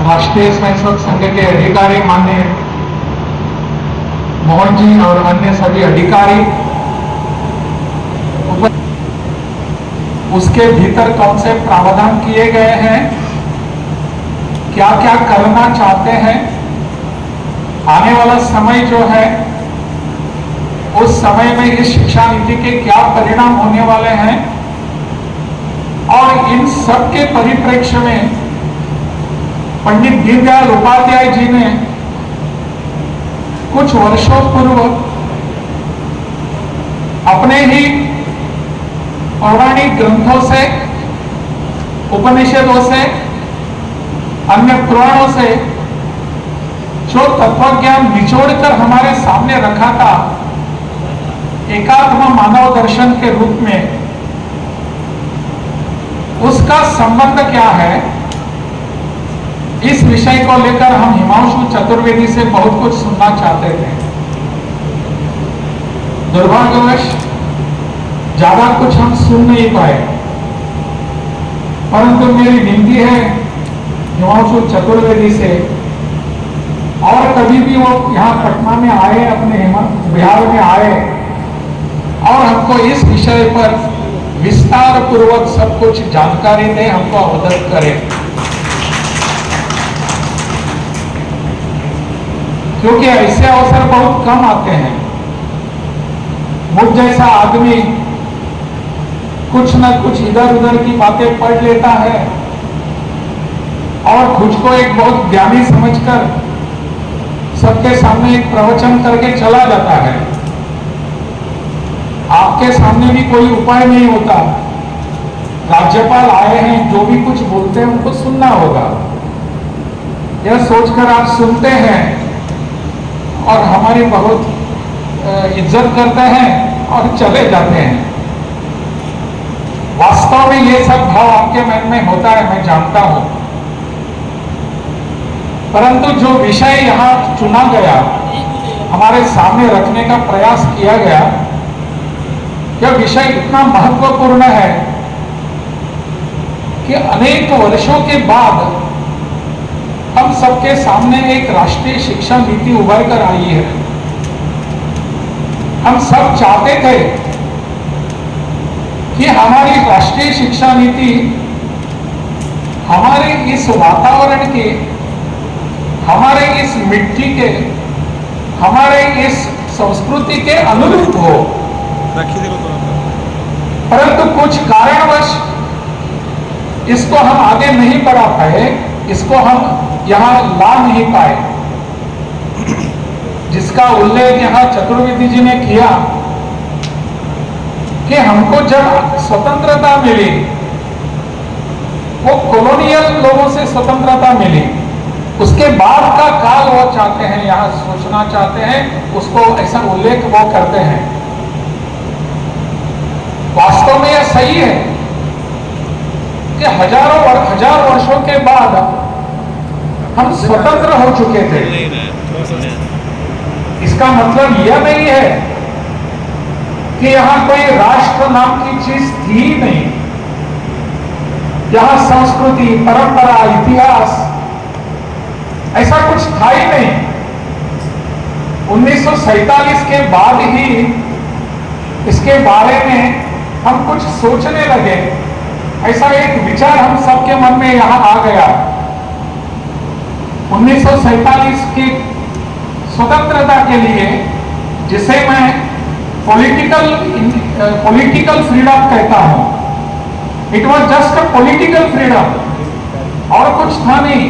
राष्ट्रीय स्वयंसेवक संघ के अधिकारी माननीय मोहन जी और अन्य सभी अधिकारी, उसके भीतर कौन से प्रावधान किए गए हैं, क्या क्या करना चाहते हैं, आने वाला समय जो है उस समय में इस शिक्षा नीति के क्या परिणाम होने वाले हैं, और इन सब के परिप्रेक्ष्य में पंडित दीनदयाल उपाध्याय जी ने कुछ वर्षों पूर्व अपने ही पौराणिक ग्रंथों से, उपनिषदों से, अन्य पुराणों से जो तत्वज्ञान निचोड़कर हमारे सामने रखा था एकात्म मानव दर्शन के रूप में, उसका संबंध क्या है, इस विषय को लेकर हम हिमांशु चतुर्वेदी से बहुत कुछ सुनना चाहते थे। दुर्भाग्यवश ज्यादा कुछ हम सुन नहीं पाए, परंतु मेरी विनती है हिमांशु चतुर्वेदी से, और कभी भी वो यहाँ पटना में आए, अपने बिहार में आए और हमको इस विषय पर विस्तार पूर्वक सब कुछ जानकारी दे, हमको अवगत करें, क्योंकि ऐसे अवसर बहुत कम आते हैं। मुझ जैसा आदमी कुछ न कुछ इधर उधर की बातें पढ़ लेता है और खुद को एक बहुत ज्ञानी समझकर सबके सामने एक प्रवचन करके चला जाता है। आपके सामने भी कोई उपाय नहीं होता, राज्यपाल आए हैं, जो भी कुछ बोलते हैं उनको सुनना होगा, यह सोचकर आप सुनते हैं और हमारी बहुत इज्जत करते हैं और चले जाते हैं। वास्तव में ये सब भाव आपके मन में होता है, मैं जानता हूं, परंतु जो विषय यहाँ चुना गया, हमारे सामने रखने का प्रयास किया गया, यह विषय इतना महत्वपूर्ण है कि अनेक वर्षों के बाद हम सबके सामने एक राष्ट्रीय शिक्षा नीति उभर कर आई है। हम सब चाहते थे कि हमारी राष्ट्रीय शिक्षा नीति हमारे इस वातावरण के, हमारे इस मिट्टी के, हमारे इस संस्कृति के अनुरूप हो, परंतु कुछ कारणवश इसको हम आगे नहीं बढ़ा पाए, इसको हम यहां ला नहीं पाए, जिसका उल्लेख यहां चतुर्वेदी जी ने किया कि हमको जब स्वतंत्रता मिली, वो कॉलोनियल लोगों से स्वतंत्रता मिली, उसके बाद का काल वो चाहते हैं, यहां सोचना चाहते हैं, उसको ऐसा उल्लेख वो करते हैं। वास्तव में यह सही है कि हजार वर्षों के बाद हम स्वतंत्र हो चुके थे। इसका मतलब यह नहीं है कि यहां कोई राष्ट्र नाम की चीज थी ही नहीं। यहां संस्कृति, परंपरा, इतिहास ऐसा कुछ था ही नहीं। 1947 के बाद ही इसके बारे में हम कुछ सोचने लगे। ऐसा एक विचार हम सबके मन में यहां आ गया। 1947 की स्वतंत्रता के लिए, जिसे मैं पॉलिटिकल फ्रीडम कहता हूं, it was just a political freedom, और कुछ था नहीं।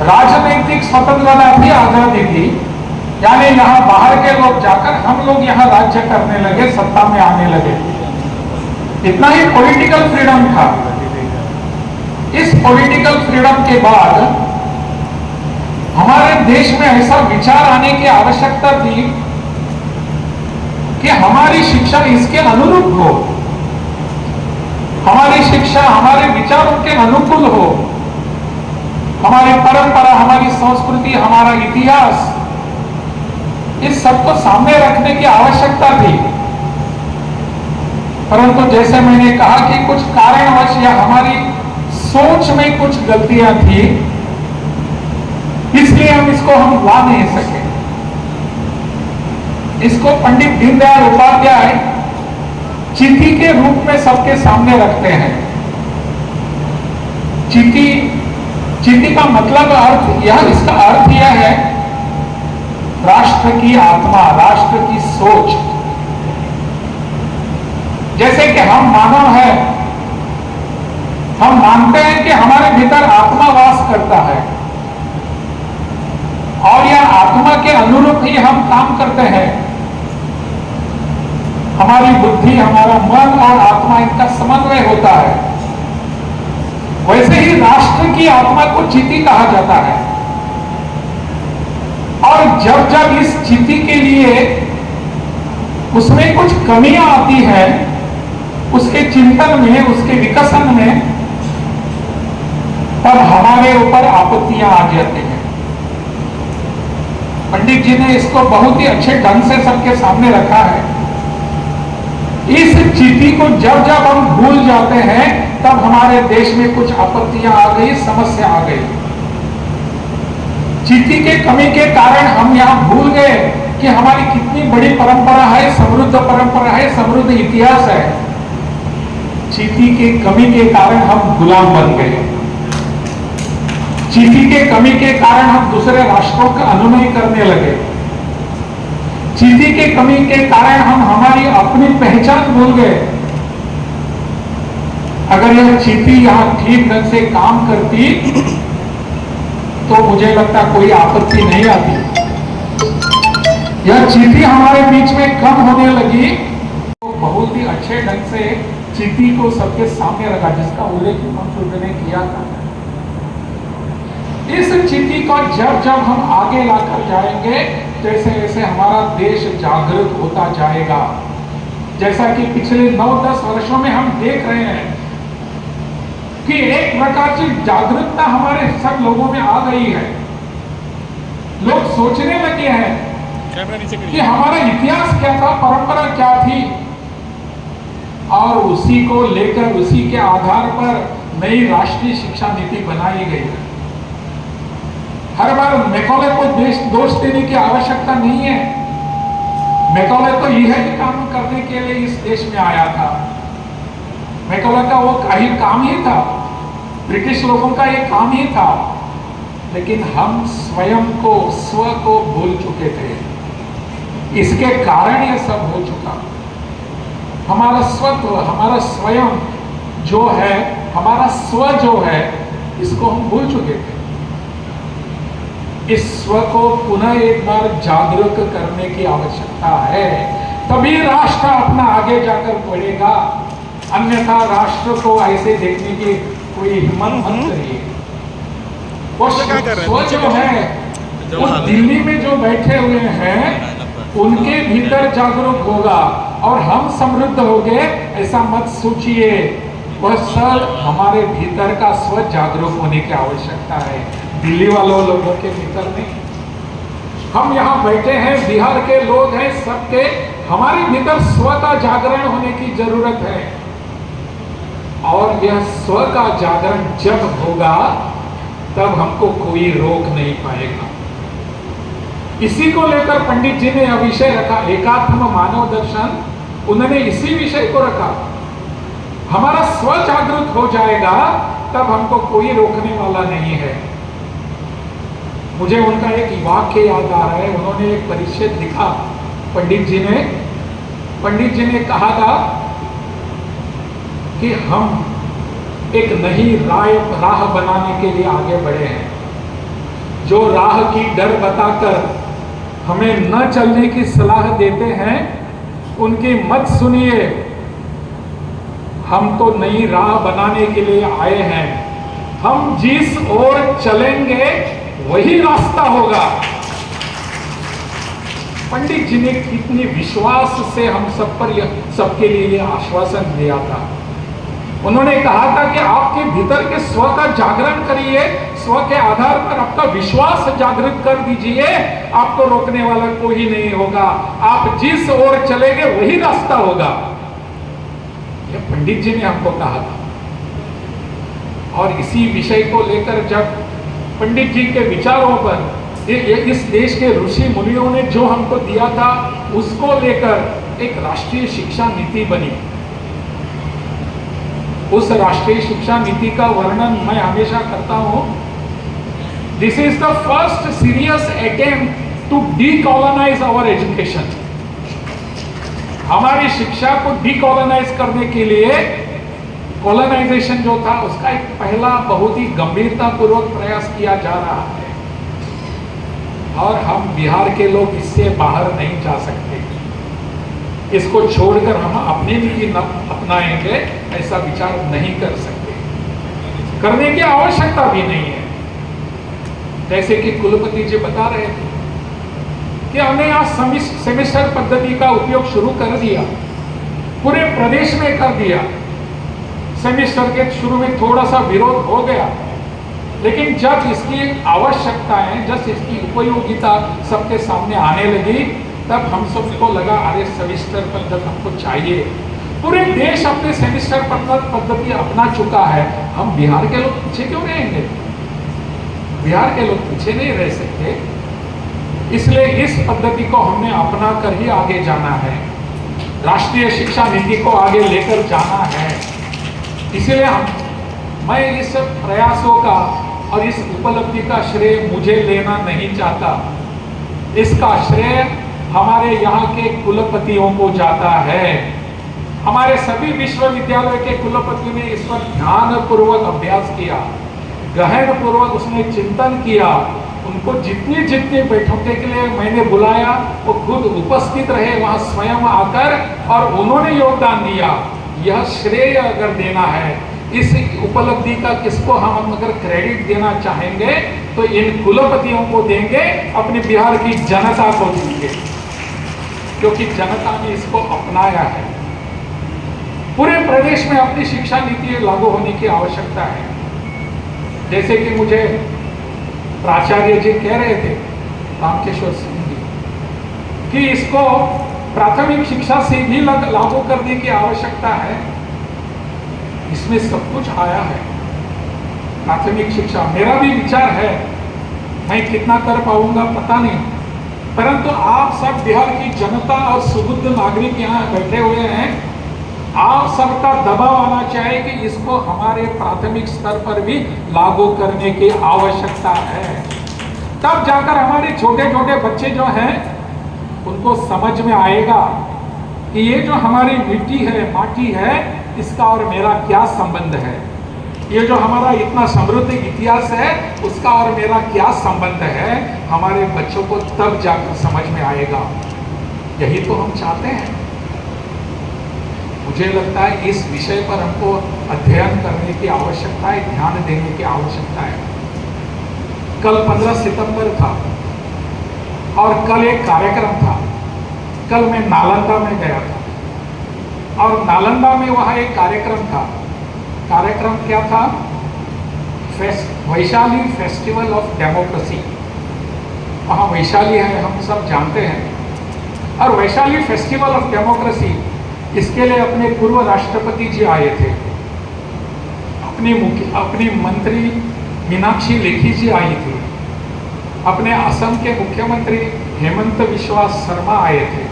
राजनीतिक स्वतंत्रता थी, आजादी थी, यानी यहां बाहर के लोग जाकर हम लोग यहां राज्य करने लगे, सत्ता में आने लगे, इतना ही पॉलिटिकल फ्रीडम था। इस पॉलिटिकल फ्रीडम के बाद हमारे देश में ऐसा विचार आने की आवश्यकता थी कि हमारी शिक्षा इसके अनुरूप हो, हमारी शिक्षा हमारे विचारों के अनुकूल हो, हमारी परंपरा, हमारी संस्कृति, हमारा इतिहास, इस सबको सामने रखने की आवश्यकता थी। परंतु जैसे मैंने कहा कि कुछ कारणवश या हमारी सोच में कुछ गलतियां थी, इसलिए हम ला नहीं सके। इसको पंडित दीनदयाल उपाध्याय चिट्ठी के रूप में सबके सामने रखते हैं। चिट्ठी का मतलब इसका अर्थ यह है, राष्ट्र की आत्मा, राष्ट्र की सोच। जैसे कि हम मानव है, हम मानते हैं कि हमारे भीतर आत्मा वास करता है, और यह आत्मा के अनुरूप ही हम काम करते हैं। हमारी बुद्धि, हमारा मन और आत्मा, इनका समन्वय होता है। वैसे ही राष्ट्र की आत्मा को चिट्ठी कहा जाता है। और जब जब इस चिट्ठी के लिए उसमें कुछ कमियां आती है, उसके चिंतन में, उसके विकसन में, तब हमारे ऊपर आपत्तियां आ जाती हैं। पंडित जी ने इसको बहुत ही अच्छे ढंग से सबके सामने रखा है। इस चिट्ठी को जब जब हम भूल जाते हैं, तब हमारे देश में कुछ आपत्तियां आ गई, समस्या आ गई। चिट्ठी के कमी के कारण हम यहां भूल गए कि हमारी कितनी बड़ी परंपरा है, समृद्ध परंपरा है, समृद्ध इतिहास है। चिट्ठी के कमी के कारण हम गुलाम बन गए। चिट्ठी के कमी के कारण हम दूसरे राष्ट्रों का अनुनय करने लगे। चिट्ठी के कमी के कारण हम हमारी अपनी पहचान भूल गए। अगर यह चिट्ठी यहां ठीक ढंग से काम करती तो मुझे लगता कोई आपत्ति नहीं आती। यह चिट्ठी हमारे बीच में कम होने लगी तो बहुत ही अच्छे ढंग से चिट्ठी को सबके सामने रखा, जिसका उल्लेख ने किया था। इस चिट्ठी को जब जब हम आगे लाकर जाएंगे, जैसे जैसे हमारा देश जागृत होता जाएगा। जैसा कि पिछले 9-10 वर्षों में हम देख रहे हैं कि एक प्रकार की जागरूकता हमारे सब लोगों में आ गई है। लोग सोचने लगे हैं कि हमारा इतिहास क्या था, परंपरा क्या थी, और उसी को लेकर, उसी के आधार पर नई राष्ट्रीय शिक्षा नीति बनाई गई है। हर बार मैकॉले को दोष देने की आवश्यकता नहीं है। मैकॉले तो यह ही काम करने के लिए इस देश में आया था। मैकॉले का वो काम ही था, ब्रिटिश लोगों का ये काम ही था। लेकिन हम स्वयं को, स्व को भूल चुके थे। इसके कारण ये सब हो चुका। हमारा स्वत्व, हमारा स्वयं जो है, हमारा स्व जो है, इसको हम भूल चुके थे। इस स्व को पुनः एक बार जागरूक करने की आवश्यकता है, तभी राष्ट्र अपना आगे जाकर बढ़ेगा। अन्यथा राष्ट्र को ऐसे देखने की कोई हिम्मत मत करिए। वो स्व जो है, वो दिल्ली में जो बैठे हुए हैं, उनके भीतर जागरूक होगा और हम समृद्ध हो गए, ऐसा मत सोचिए। वह सब हमारे भीतर का स्व जागरूक होने की आवश्यकता है, दिल्ली वालों लोगों के भीतर नहीं। हम यहाँ बैठे हैं, बिहार के लोग हैं, सबके हमारे भीतर स्व का जागरण होने की जरूरत है। और यह स्व का जागरण जब होगा, तब हमको कोई रोक नहीं पाएगा। इसी को लेकर पंडित जी ने यह विषय रखा, एकात्म मानव दर्शन उन्होंने इसी विषय को रखा। हमारा स्व जागृत हो जाएगा तब हमको कोई रोकने वाला नहीं है। मुझे उनका एक वाक्य याद आ रहा है। उन्होंने एक परिच्छेद लिखा, पंडित जी ने कहा था कि हम एक नई राह बनाने के लिए आगे बढ़े हैं। जो राह की डर बताकर हमें न चलने की सलाह देते हैं उनकी मत सुनिए। हम तो नई राह बनाने के लिए आए हैं। हम जिस ओर चलेंगे वही रास्ता होगा। पंडित जी ने कितनी विश्वास से हम सब पर सबके लिए ये आश्वासन दिया था। उन्होंने कहा था कि आपके भीतर के स्व का जागरण करिए, स्व के आधार पर आपका विश्वास जागृत कर दीजिए, आपको रोकने वाला कोई नहीं होगा। आप जिस ओर चलेंगे वही रास्ता होगा। यह पंडित जी ने हमको कहा था। और इसी विषय को लेकर जब पंडित जी के विचारों पर इस देश के ऋषि मुनियों ने जो हमको दिया था उसको लेकर एक राष्ट्रीय शिक्षा नीति बनी। उस राष्ट्रीय शिक्षा नीति का वर्णन मैं हमेशा करता हूं। This is the first serious attempt to decolonise our education. हमारी शिक्षा को डीकॉलोनाइज करने के लिए कॉलोनाइजेशन जो था उसका एक पहला बहुत ही गंभीरता पूर्वक प्रयास किया जा रहा है। और हम बिहार के लोग इससे बाहर नहीं जा सकते। इसको छोड़कर हम अपने लिए न अपनाएंगे ऐसा विचार नहीं कर सकते। करने की आवश्यकता भी नहीं है। जैसे कि कुलपति जी बता रहे थे कि हमने यहाँ सेमेस्टर पद्धति का उपयोग शुरू कर दिया, पूरे प्रदेश में कर दिया। सेमेस्टर के शुरू में थोड़ा सा विरोध हो गया, लेकिन जब इसकी आवश्यकताएं, जब इसकी उपयोगिता सबके सामने आने लगी तब हम सबको लगा अरे सेमेस्टर पद्धति हमको चाहिए। पूरे देश अपने सेमेस्टर पद्धति अपना चुका है, हम बिहार के लोग पीछे क्यों रहेंगे? बिहार के लोग पीछे नहीं रह सकते। इसलिए इस पद्धति को हमने अपना कर ही आगे जाना है। राष्ट्रीय शिक्षा नीति को आगे लेकर जाना है। इसलिए मैं इस प्रयासों का और इस उपलब्धि का श्रेय मुझे लेना नहीं चाहता। इसका श्रेय हमारे यहाँ के कुलपतियों को जाता है। हमारे सभी विश्वविद्यालय के कुलपतियों ने इस पर ध्यान पूर्वक अभ्यास किया, गहन पूर्वक उसने चिंतन किया। उनको जितनी जितनी बैठकों के लिए मैंने बुलाया वो खुद उपस्थित रहे वहाँ स्वयं आकर, और उन्होंने योगदान दिया। यह श्रेय अगर देना है इस उपलब्धि का, किसको हम अगर क्रेडिट देना चाहेंगे तो इन कुलपतियों को देंगे, अपने बिहार की जनता को देंगे, क्योंकि जनता ने इसको अपनाया है। पूरे प्रदेश में अपनी शिक्षा नीति लागू होने की आवश्यकता है। जैसे कि मुझे प्राचार्य जी कह रहे थे, रामकेश्वर सिंह जी, कि इसको प्राथमिक शिक्षा से भी लागू करने की आवश्यकता है। इसमें सब कुछ आया है। प्राथमिक शिक्षा मेरा भी विचार है, मैं कितना कर पाऊंगा पता नहीं, परंतु आप सब बिहार की जनता और सुबुद्ध नागरिक यहाँ बैठे हुए हैं, आप सबका दबाव आना चाहिए कि इसको हमारे प्राथमिक स्तर पर भी लागू करने की आवश्यकता है। तब जाकर हमारे छोटे छोटे बच्चे जो हैं उनको समझ में आएगा कि ये जो हमारी मिट्टी है, माटी है, इसका और मेरा क्या संबंध है। ये जो हमारा इतना समृद्ध इतिहास है उसका और मेरा क्या संबंध है। हमारे बच्चों को तब जाकर समझ में आएगा। यही तो हम चाहते हैं। मुझे लगता है इस विषय पर हमको अध्ययन करने की आवश्यकता है, ध्यान देने की आवश्यकता है। कल 15 सितंबर था और कल एक कार्यक्रम था। कल मैं नालंदा में गया था और नालंदा में वहाँ एक कार्यक्रम था। कार्यक्रम क्या था? Vaishali festival of democracy. वहाँ वैशाली है, हम सब जानते हैं। और वैशाली फेस्टिवल ऑफ डेमोक्रेसी, इसके लिए अपने पूर्व राष्ट्रपति जी आए थे, अपनी मंत्री मीनाक्षी लेखी जी आई थी, अपने असम के मुख्यमंत्री हेमंत बिस्वा शर्मा आए थे,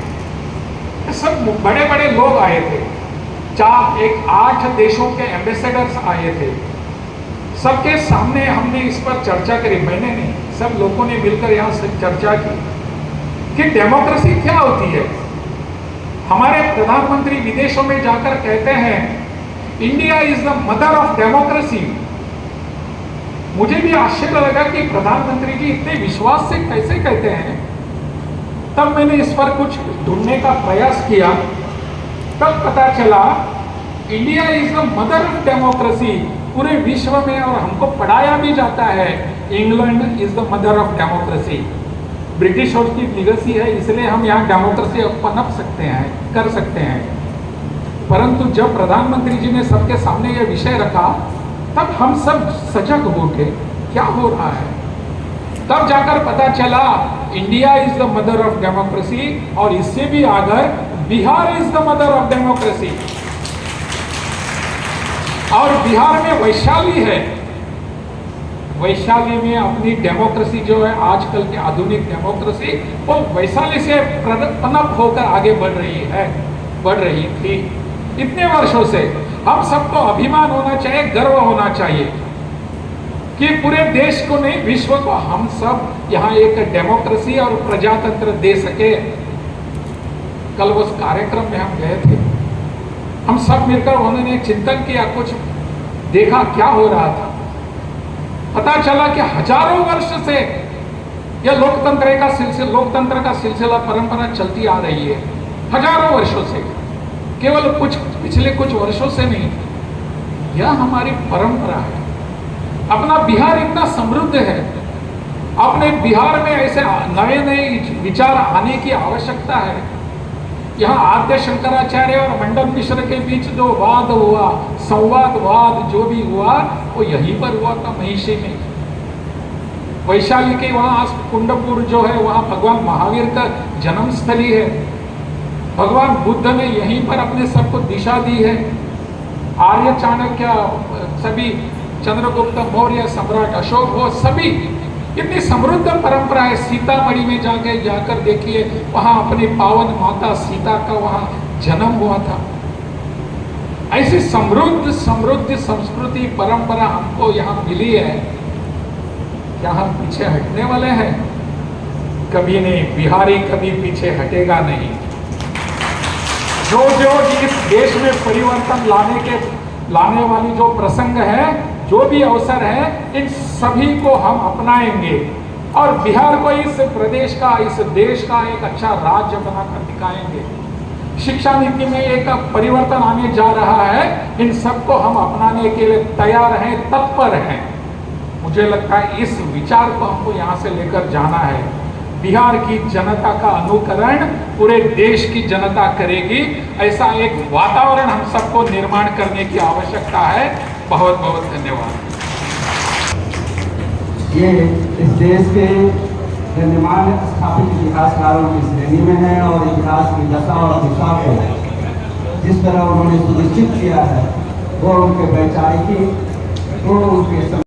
सब बड़े बड़े लोग आए थे, 8 देशों के एम्बेसडर्स आए थे। सबके सामने हमने इस पर चर्चा करी, मैंने नहीं, सब लोगों ने मिलकर यहाँ से चर्चा की कि डेमोक्रेसी क्या होती है। हमारे प्रधानमंत्री विदेशों में जाकर कहते हैं India is the mother of democracy. मुझे भी आश्चर्य लगा कि प्रधानमंत्री जी इतने विश्वास से कैसे कहते हैं। तब मैंने इस पर कुछ ढूंढने का प्रयास किया, तब पता चला India is the mother of democracy पूरे विश्व में, और हमको पढ़ाया भी जाता है England is the mother of democracy. Britishers की लीगेसी है, इसलिए हम यहाँ डेमोक्रेसी पनप सकते हैं, कर सकते हैं। परंतु जब प्रधानमंत्री जी ने सबके सामने यह विषय रखा, तब हम सब सजग हो गए, क्या हो रहा है। तब जाकर पता चला India is the mother of democracy, और इससे भी आगे Bihar is the mother of democracy. और बिहार में वैशाली है, वैशाली में अपनी डेमोक्रेसी जो है आजकल की आधुनिक डेमोक्रेसी, वो वैशाली से पनप होकर आगे बढ़ रही थी इतने वर्षों से। हम सबको अभिमान होना चाहिए, गर्व होना चाहिए कि पूरे देश को नहीं, विश्व को हम सब यहाँ एक डेमोक्रेसी और प्रजातंत्र दे सके। कल उस कार्यक्रम में हम गए थे, हम सब मिलकर उन्होंने चिंतन किया, कुछ देखा क्या हो रहा था। पता चला कि हजारों वर्ष से यह लोकतंत्र का सिलसिला परंपरा चलती आ रही है, हजारों वर्षों से, केवल पिछले कुछ वर्षों से नहीं। यह हमारी परंपरा है। अपना बिहार इतना समृद्ध है, अपने बिहार में ऐसे नए नए विचार आने की आवश्यकता है। यहाँ आद्य शंकराचार्य और मंडन मिश्र के बीच जो वाद हुआ, संवादवाद जो भी हुआ, वो यहीं पर हुआ था, महिषी में। वैशाली के वहाँ कुंडपुर जो है, वहाँ भगवान महावीर का जन्मस्थली है। भगवान बुद्ध ने यहीं पर अपने सबको दिशा दी है। आर्य चाणक्य, सभी चंद्रगुप्त मौर्य, सम्राट अशोक, वो सभी इतनी समृद्ध परंपरा है। सीतामढ़ी में जाकर देखिए, वहां अपनी पावन माता सीता का वहां जन्म हुआ था। ऐसी समृद्ध संस्कृति परंपरा हमको यहाँ मिली है। क्या हम पीछे हटने वाले हैं? कभी नहीं। बिहारी कभी पीछे हटेगा नहीं। जो इस देश में परिवर्तन लाने वाली जो प्रसंग है, जो भी अवसर है, इन सभी को हम अपनाएंगे और बिहार को इस प्रदेश का, इस देश का एक अच्छा राज्य बनाकर दिखाएंगे। शिक्षा नीति में एक परिवर्तन आने जा रहा है, इन सबको हम अपनाने के लिए तैयार हैं, तत्पर हैं। मुझे लगता है इस विचार को हमको यहाँ से लेकर जाना है। बिहार की जनता का अनुकरण पूरे देश की जनता करेगी, ऐसा एक वातावरण हम सबको निर्माण करने की आवश्यकता है। बहुत बहुत धन्यवाद। ये इस देश के गण्यमान्य स्थापित इतिहासकारों की श्रेणी में है और इतिहास की दशा और दिशा को जिस तरह उन्होंने सुनिश्चित किया है, वो उनके वैचारिकी, वो उनके